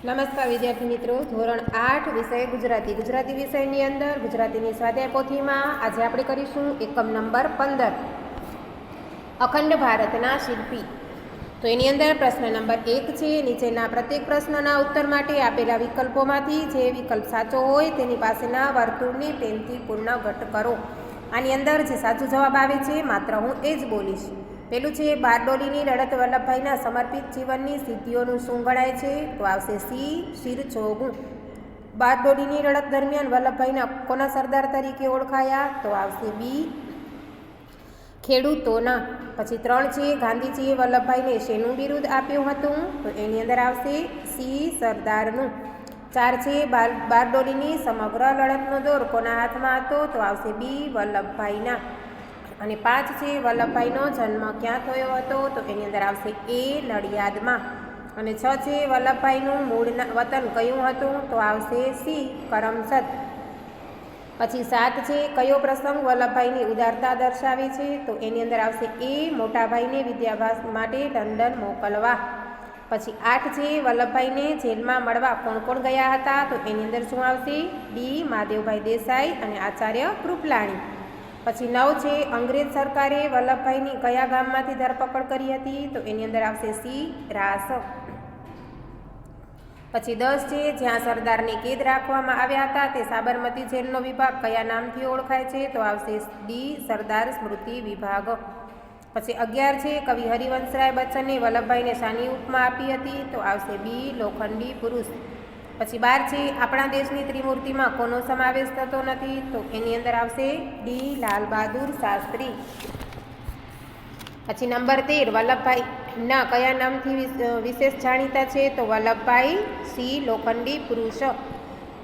નમસ્કાર વિદ્યાર્થી મિત્રો, ધોરણ 8 વિષય ગુજરાતી વિષયની અંદર ગુજરાતીની સ્વાધ્યાય પોથીમાં આજે આપણે કરીશું એકમ નંબર 15 અખંડ ભારતના શિલ્પી. તો એની અંદર પ્રશ્ન નંબર 1 છે. નીચેના પ્રત્યેક પ્રશ્નના ઉત્તર માટે આપેલા વિકલ્પોમાંથી જે વિકલ્પ સાચો હોય તેની પાસેના વર્તુળની પેનથી પૂર્ણ ઘટ કરો. આની અંદર જે સાચો જવાબ આવે છે માત્ર હું એ જ બોલીશ. પેલું છે બારડોલીની લડત વલ્લભભાઈના સમર્પિત જીવનની સિદ્ધિઓનું શું ગણાય છે? તો આવશે સી શિરછોગું. બારડોલીની લડત દરમિયાન વલ્લભભાઈના કોના સરદાર તરીકે ઓળખાયા? તો આવશે બી ખેડૂતોના. પછી 3 છે ગાંધીજીએ વલ્લભભાઈને શેનું બિરુદ આપ્યું હતું? તો એની અંદર આવશે સી સરદારનું. 4 છે બારડોલીની સમગ્ર લડતનો દોર કોના હાથમાં હતો? તો આવશે બી વલ્લભભાઈના. અને 5 છે વલ્લભભાઈનો જન્મ ક્યાં થયો હતો? તો એની અંદર આવશે એ નડિયાદમાં. અને 6 છે વલ્લભભાઈનું મૂળ વતન કયું હતું? તો આવશે સી કરમસદ. પછી 7 છે કયો પ્રસંગ વલ્લભભાઈની ઉદારતા દર્શાવે છે? તો એની અંદર આવશે એ મોટાભાઈને વિદ્યાભ્યાસ માટે લંડન મોકલવા. પછી 8 છે વલ્લભભાઈને જેલમાં મળવા કોણ કોણ ગયા હતા? તો એની અંદર શું આવશે? ડી મહાદેવભાઈ દેસાઈ અને આચાર્ય કૃપલાણી. પછી 9 છે અંગ્રેજ સરકારે વલ્લભભાઈની કયા ગામમાંથી ધરપકડ કરી હતી? તો એની અંદર આવશે સી રાસ. પછી 10 છે જ્યાં સરદારને કેદ રાખવામાં આવ્યા હતા તે સાબરમતી જેલનો વિભાગ કયા નામથી ઓળખાય છે? તો આવશે ડી સરદાર સ્મૃતિ વિભાગ. પછી 11 છે કવિ હરિવંશરાય બચ્ચને વલ્લભભાઈને શાની ઉપમા આપી હતી? તો આવશે બી લોખંડી પુરુષ. પછી 12 છે આપણા દેશની ત્રિમૂર્તિમાં કોનો સમાવેશ થતો નથી? તો એની અંદર આવશે ડી લાલ બહાદુર શાસ્ત્રી. પછી નંબર 13 વલ્લભભાઈના કયા નામથી વિશેષ જાણીતા છે? તો વલ્લભભાઈ સી લોખંડી પુરુષ.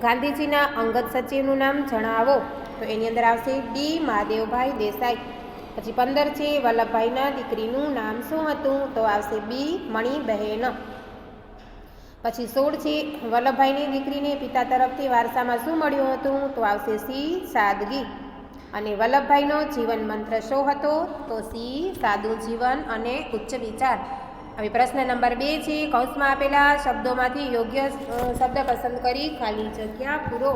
ગાંધીજીના અંગત સચિવનું નામ જણાવો. તો એની અંદર આવશે ડી મહાદેવભાઈ દેસાઈ. પછી 15 છે વલ્લભભાઈના દીકરીનું નામ શું હતું? તો આવશે બી મણિબહેન. પછી 16 છે વલ્લભભાઈની દીકરીને પિતા તરફથી વારસામાં શું મળ્યું હતું? તો આવશે સી સાદગી. અને વલ્લભભાઈનો જીવન મંત્ર શું હતો? તો સી સાદું જીવન અને ઉચ્ચ વિચાર. હવે પ્રશ્ન નંબર 2 છે કૌંસમાં આપેલા શબ્દોમાંથી યોગ્ય શબ્દ પસંદ કરી ખાલી જગ્યા પૂરો.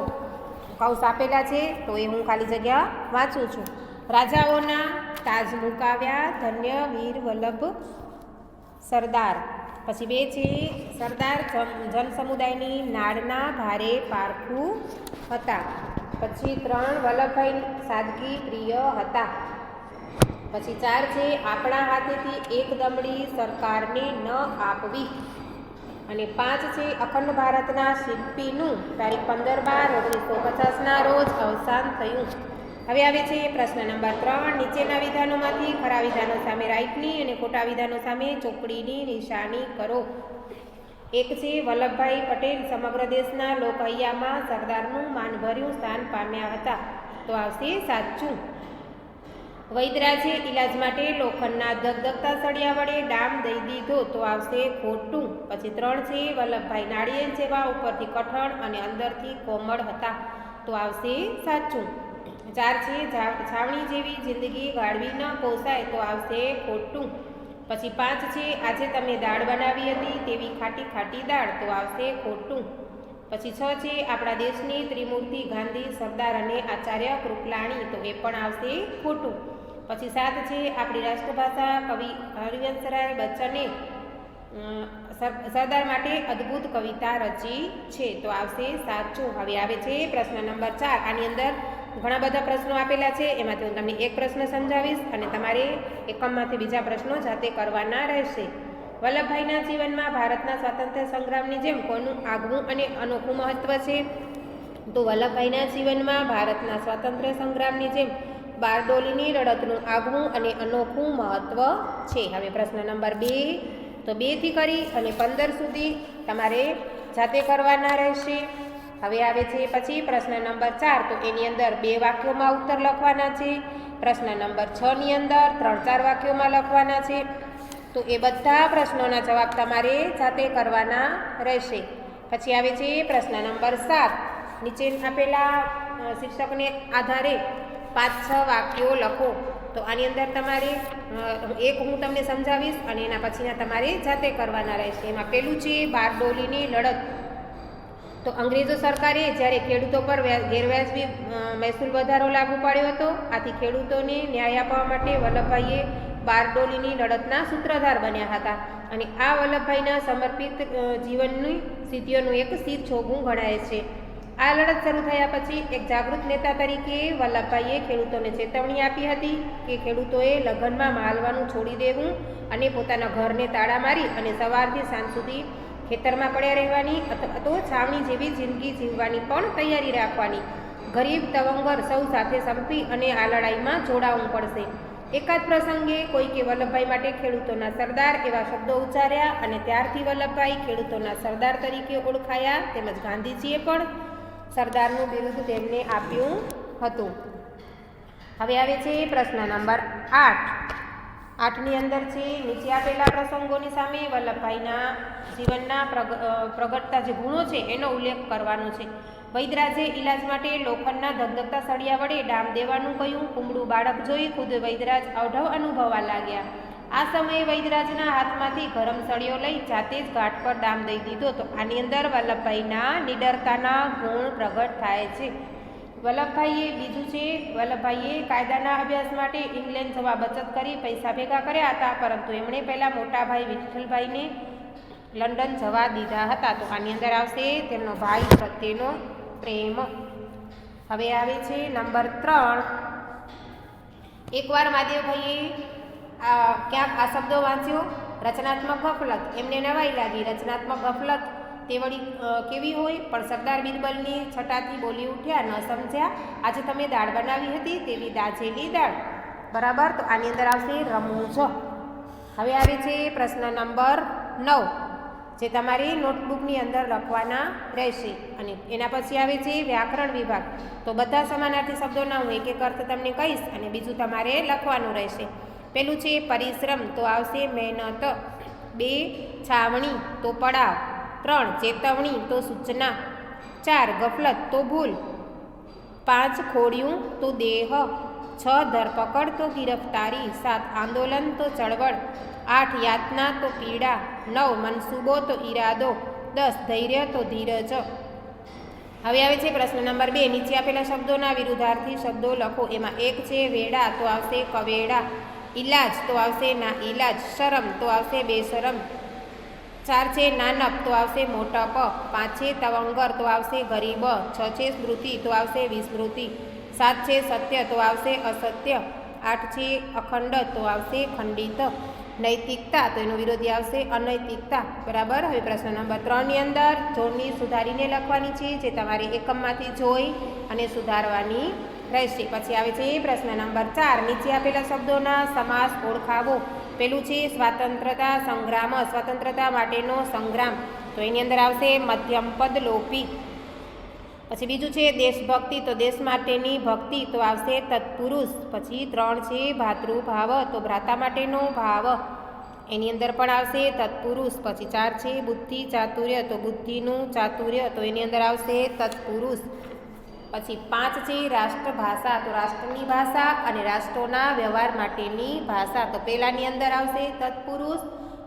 કૌંસ આપેલા છે તો એ હું ખાલી જગ્યા વાંચું છું. રાજાઓના તાજ મુકાવ્યા ધન્ય વીર વલ્લભ સરદાર. પછી 2 છે સરદાર જન સમુદાયની નાળના ભારે પારખું હતા. પછી 3 વલ્લભભાઈ સાદગી પ્રિય હતા. પછી 4 છે આપણા હાથેથી એક દમડી સરકારને ન આપવી. અને 5 છે અખંડ ભારતના શિલ્પીનું તારીખ 15/12/1950ના રોજ અવસાન થયું. હવે આવે છે પ્રશ્ન નંબર 3. નીચેના વિધાનોમાંથી ખરા વિધાનો સામે રાઈટની અને ખોટા વિધાનો સામે ચોકડીની નિશાની કરો. 1 છે વલ્લભભાઈ પટેલ સમગ્ર દેશના લોકહૈયામાં સરદારનું માનભર્યું સ્થાન પામ્યા હતા. તો આવશે સાચું. વૈદરાજે ઈલાજ માટે લોખંડના ધગધગતા સળિયા વડે ડામ દઈ દીધો. તો આવશે ખોટું. પછી 3 છે વલ્લભભાઈ નાળિયેર જેવા ઉપરથી કઠણ અને અંદરથી કોમળ હતા. તો આવશે સાચું. 4 છે છાવણી જેવી જિંદગી ગાળવી ન પોસાય. તો આવશે ખોટું. પછી 5 છે આજે તમે દાળ બનાવી હતી તેવી ખાટી ખાટી દાળ. તો આવશે ખોટું. પછી 6 છે આપણા દેશની ત્રિમૂર્તિ ગાંધી સરદાર અને આચાર્ય કૃપલાણી. તો એ પણ આવશે ખોટું. પછી 7 છે આપણી રાષ્ટ્રભાષા કવિ હરિવંશરાય બચ્ચને સરદાર માટે અદ્ભુત કવિતા રચી છે. તો આવશે સાચું. હવે આવે છે પ્રશ્ન નંબર 4. આની અંદર ઘણા બધા પ્રશ્નો આપેલા છે. એમાંથી હું તમને એક પ્રશ્ન સમજાવીશ અને તમારે એકમમાંથી બીજા પ્રશ્નો જાતે કરવાના રહેશે. વલ્લભભાઈના જીવનમાં ભારતના સ્વાતંત્ર્ય સંગ્રામની જેમ કોનું આગવું અને અનોખું મહત્વ છે? તો વલ્લભભાઈના જીવનમાં ભારતના સ્વાતંત્ર્ય સંગ્રામની જેમ બારડોલીની લડતનું આગવું અને અનોખું મહત્વ છે. હવે પ્રશ્ન નંબર 2. તો 2 થી કરી અને 15 સુધી તમારે જાતે કરવાના રહેશે. હવે આવે છે પછી પ્રશ્ન નંબર 4. તો એની અંદર 2 વાક્યોમાં ઉત્તર લખવાના છે. પ્રશ્ન નંબર 6 ની અંદર 3-4 વાક્યોમાં લખવાના છે. તો એ બધા પ્રશ્નોના જવાબ તમારે જાતે કરવાના રહેશે. પછી આવે છે પ્રશ્ન નંબર 7. નીચે આપેલા શીર્ષકને આધારે 5-6 વાક્યો લખો. તો આની અંદર તમારે એક હું તમને સમજાવીશ અને એના પછીના તમારે જાતે કરવાના રહેશે. એમાં પહેલું છે બારડોલીની લડત. તો અંગ્રેજો સરકારે જ્યારે ખેડૂતો પર ગેરવ્યાજબી મહેસૂલ વધારો લાગુ પાડ્યો હતો. આથી ખેડૂતોને ન્યાય આપવા માટે વલ્લભભાઈએ બારડોલીની લડતના સૂત્રધાર બન્યા હતા અને આ વલ્લભભાઈના સમર્પિત જીવનની સિદ્ધિઓનું એક શિરછોગું ગણાય છે. આ લડત શરૂ થયા પછી એક જાગૃત નેતા તરીકે વલ્લભભાઈએ ખેડૂતોને ચેતવણી આપી હતી કે ખેડૂતોએ લગનમાં માલવાનું છોડી દેવું અને પોતાના ઘરને તાળા મારી અને સવારથી સાંજ સુધી ખેતરમાં પડ્યા રહેવાની અથવા તો છાવણી જેવી જિંદગી જીવવાની પણ તૈયારી રાખવાની. ગરીબ તવંગર સૌ સાથે સંપી અને આ લડાઈમાં જોડાવવું પડશે. એકાદ પ્રસંગે કોઈકે વલ્લભભાઈ માટે ખેડૂતોના સરદાર એવા શબ્દો ઉચ્ચાર્યા અને ત્યારથી વલ્લભભાઈ ખેડૂતોના સરદાર તરીકે ઓળખાયા. તેમજ ગાંધીજીએ પણ સરદારનું બિરુદ તેમને આપ્યું હતું. હવે આવે છે પ્રશ્ન નંબર 8. 8ની અંદર છે નીચે આપેલા પ્રસંગોની સામે વલ્લભભાઈના જીવનના પ્રગટતા જે ગુણો છે એનો ઉલ્લેખ કરવાનો છે. વૈદરાજે ઈલાજ માટે લોખંડના ધગધગતા સળિયા વડે ડામ દેવાનું કહ્યું. કુમળું બાળક જોઈ ખુદ વૈદરાજ અઢવ અનુભવવા લાગ્યા. આ સમયે વૈદરાજના હાથમાંથી ગરમ સળિયો લઈ જાતે જ ઘાટ પર ડામ દઈ દીધો. તો આની અંદર વલ્લભભાઈના નિડરતાના ગુણ પ્રગટ થાય છે. વલ્લભભાઈએ કાયદાના અભ્યાસ માટે ઇંગ્લેન્ડ જવા બચત કરી પૈસા ભેગા કર્યા હતા, પરંતુ એમણે પહેલાં મોટા ભાઈ વિઠ્ઠલભાઈને લંડન જવા દીધા હતા. તો આની અંદર આવશે તેમનો ભાઈ પ્રત્યેનો પ્રેમ. હવે આવે છે નંબર 3. એકવાર મહાદેવભાઈએ ક્યાંક આ શબ્દો વાંચ્યો, રચનાત્મક ગફલત. એમને નવાઈ લાગી. રચનાત્મક ગફલત તે વળી કેવી હોય? પણ સરદાર બિરબલની છટાથી બોલી ઉઠ્યા, ન સમજ્યા? આજે તમે દાળ બનાવી હતી તેવી દાજેલી દાળ. બરાબર. તો આની અંદર આવશે રમૂજ. હવે આવે છે પ્રશ્ન નંબર 9, જે તમારી નોટબુકની અંદર લખવાના રહેશે. અને એના પછી આવે છે વ્યાકરણ વિભાગ. તો બધા સમાનાર્થી શબ્દોના હું એક એક અર્થ તમને કહીશ અને બીજું તમારે લખવાનું રહેશે. પેલું છે પરિશ્રમ, તો આવશે મહેનત. 2 છાવણી, તો પડાવ. 3 ચેતવણી, તો સૂચના. 4 ગફલત, તો ભૂલ. 5 ખોડિયું, તો દેહ. 6 ધરપકડ, તો ગિરફ્તારી. 7 આંદોલન, તો ચળવળ. 8 યાતના, તો પીડા. 9 મનસૂબો, તો ઈરાદો. 10 ધૈર્ય, તો ધીરજ. હવે આવે છે પ્રશ્ન નંબર 2. નીચે આપેલા શબ્દોના વિરુદ્ધાર્થી શબ્દો લખો. એમાં 1 છે વેડા, તો આવશે કવેડા. ઇલાજ, તો આવશે ના ઇલાજ. શરમ, તો આવશે બેશરમ. 4 છે નાનપ, તો આવશે મોટપ. 5 છે તવંગર, તો આવશે ગરીબ. 6 છે સ્મૃતિ, તો આવશે વિસ્મૃતિ. 7 છે સત્ય, તો આવશે અસત્ય. 8 છે અખંડ, તો આવશે ખંડિત. નૈતિકતા, તો એનો વિરોધી આવશે અનૈતિકતા. બરાબર. હવે પ્રશ્ન નંબર 3ની અંદર જોડણી સુધારીને લખવાની છે, જે તમારે એકમમાંથી જોઈ અને સુધારવાની રહેશે. પછી આવે છે પ્રશ્ન નંબર 4. નીચે આપેલા શબ્દોના સમાસ ઓળખાવો. પેલું છે સ્વાતંત્રતા સંગ્રામ, સ્વતંત્રતા માટેનો સંગ્રામ. તો એની અંદર આવશે મધ્યમ પદ લોપી. પછી બીજું છે દેશભક્તિ, તો દેશ માટેની ભક્તિ, તો આવશે તત્પુરુષ. પછી 3 છે ભાતૃભાવ, તો ભ્રાતા માટેનો ભાવ. એની અંદર પણ આવશે તત્પુરુષ. પછી 4 છે બુદ્ધિ ચાતુર્ય, તો બુદ્ધિનું ચાતુર્ય, તો એની અંદર આવશે તત્પુરુષ. પછી 5 છે રાષ્ટ્રભાષા, તો રાષ્ટ્રની ભાષા અને રાષ્ટ્રોના વ્યવહાર માટેની ભાષા. તો પહેલાની અંદર આવશે તત્પુરુષ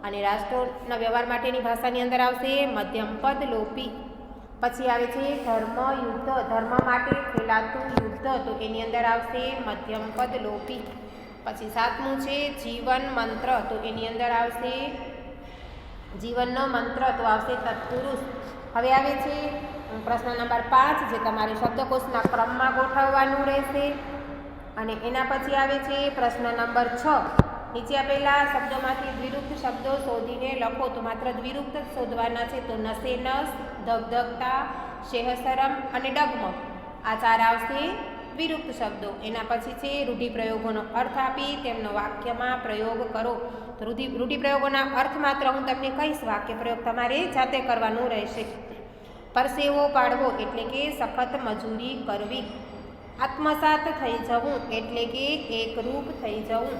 અને રાષ્ટ્રોના વ્યવહાર માટેની ભાષાની અંદર આવશે મધ્યમ પદ લોપી. પછી આવે છે ધર્મ યુદ્ધ, ધર્મ માટે ખેલાતું યુદ્ધ, તો એની અંદર આવશે મધ્યમ પદ લોપી. પછી 7મું છે જીવન મંત્ર, તો એની અંદર આવશે જીવનનો મંત્ર, તો આવશે તત્પુરુષ. હવે આવે છે પ્રશ્ન નંબર 5, જે તમારે શબ્દકોશના ક્રમમાં ગોઠવવાનું રહેશે. અને એના પછી આવે છે પ્રશ્ન નંબર 6. નીચે આપેલા શબ્દોમાંથી દ્વિરુક્ત શબ્દો શોધીને લખો. તો માત્ર દ્વિરુક્ત જ શોધવાના છે. તો નસે નસ, ધગધગતા, શેહશરમ અને ડગમગ, આ 4 આવશે દ્વિરુક્ત શબ્દો. એના પછી છે રૂઢિપ્રયોગોનો અર્થ આપી તેમનો વાક્યમાં પ્રયોગ કરો. તો રૂઢિપ્રયોગોના અર્થ માત્ર હું તમને કહીશ, વાક્ય પ્રયોગ તમારે જાતે કરવાનું રહેશે. પરસેવો પાડવો એટલે કે સખત મજૂરી કરવી. આત્મસાત થઈ જવું એટલે કે એકરૂપ થઈ જવું.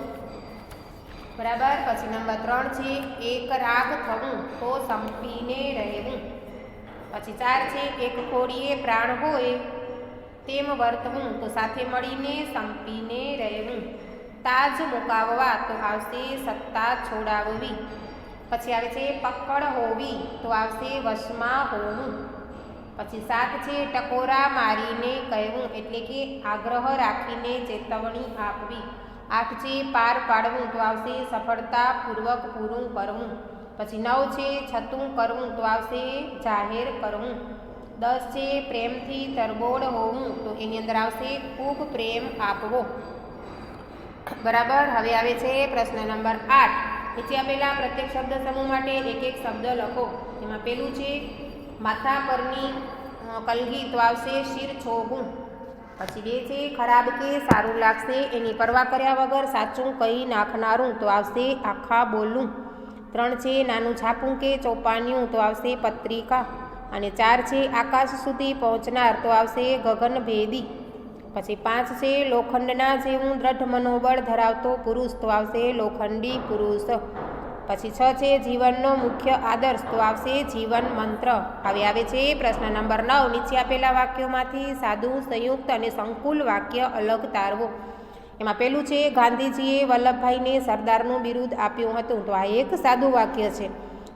બરાબર. પછી નંબર 3 છે એક રાગ થવું, તો સંપીને રહેવું. પછી 4 છે એક ખોડીએ પ્રાણ હોય તેમ વર્તવું, તો સાથે મળીને સંપીને રહેવું. તાજ મુકાવવા, તો આવશે સત્તા છોડાવવી. પછી આવે છે પકડ હોવી, તો આવશે વશમાં હોવું. પછી 7 છે ટકોરા મારીને કહેવું એટલે કે આગ્રહ રાખીને ચેતવણી આપવી. 8 છે પાર પાડવું તો આવશે સફળતાપૂર્વક પૂરું કરવું. પછી 9 છે છતું કરવું તો આવશે જાહેર કરવું. 10 છે પ્રેમથી તરબોળ હોવું તો એની અંદર આવશે ખૂબ પ્રેમ આપવો. બરાબર. હવે આવે છે પ્રશ્ન નંબર 8. નીચે આપેલા પ્રત્યેક શબ્દ સમૂહ માટે એક એક શબ્દ લખો. એમાં પેલું છે માથા પરની કલગી તો આવશે શિર છોગું. પછી 2 છે ખરાબ કે સારું લાગશે એની પરવા કર્યા વગર સાચું કહી નાખનારું તો આવશે આખા બોલું. 3 છે નાનું છાપું કે ચોપાનિયું તો આવશે પત્રિકા. અને 4 છે આકાશ સુધી પહોંચનાર તો આવશે ગગનભેદી. પછી 5 છે લોખંડના જેવું દ્રઢ મનોબળ ધરાવતો પુરુષ તો આવશે લોખંડી પુરુષ. પછી 6 છે જીવનનો મુખ્ય આદર્શ તો આવશે જીવન મંત્ર. હવે આવે છે પ્રશ્ન નંબર 9. નીચે આપેલા વાક્યોમાંથી સાદું, સંયુક્ત અને સંકુલ વાક્ય અલગ તારવો. એમાં પેલું છે ગાંધીજીએ વલ્લભભાઈને સરદારનું બિરુદ આપ્યું હતું તો આ એક સાદું વાક્ય છે.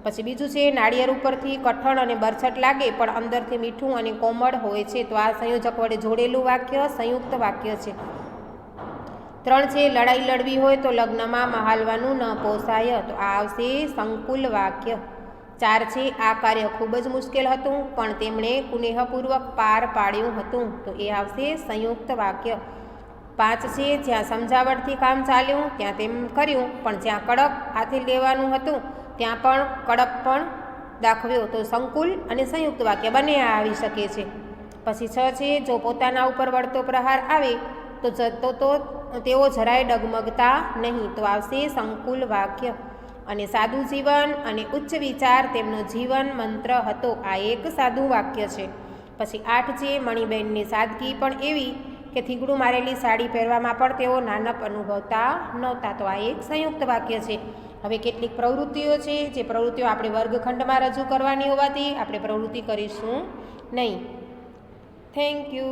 પછી બીજું છે નાળિયેર ઉપરથી કઠણ અને બરછટ લાગે પણ અંદરથી મીઠું અને કોમળ હોય છે તો આ સંયોજક વડે જોડેલું વાક્ય સંયુક્ત વાક્ય છે. 3 છે લડાઈ લડવી હોય તો લગ્નમાં મહાલવાનું ન પોસાય તો આ આવશે સંકુલ વાક્ય. 4 છે આ કાર્ય ખૂબ જ મુશ્કેલ હતું પણ તેમણે કુનેહપૂર્વક પાર પાડ્યું હતું તો એ આવશે સંયુક્ત વાક્ય. 5 છે જ્યાં સમજાવટથી કામ ચાલ્યું ત્યાં તેમ કર્યું પણ જ્યાં કડક હાથે લેવાનું હતું ત્યાં પણ કડક પણ દાખવ્યો તો સંકુલ અને સંયુક્ત વાક્ય બંને આવી શકે છે. પછી 6 છે જો પોતાના ઉપર વળતો પ્રહાર આવે તો તેઓ જરાય ડગમગતા નહીં તો આવશે સંકુલ વાક્ય. અને સાદું જીવન અને ઉચ્ચ વિચાર તેમનો જીવન મંત્ર હતો આ એક સાદું વાક્ય છે. પછી 8 છે મણિબેનની સાદગી પણ એવી કે થીગડું મારેલી સાડી પહેરવામાં પણ તેઓ નાનપ અનુભવતા નહોતા તો આ એક સંયુક્ત વાક્ય છે. હવે કેટલીક પ્રવૃત્તિઓ છે જે પ્રવૃત્તિઓ આપણે વર્ગખંડમાં રજૂ કરવાની હોવાથી આપણે પ્રવૃત્તિ કરીશું નહીં. Thank you.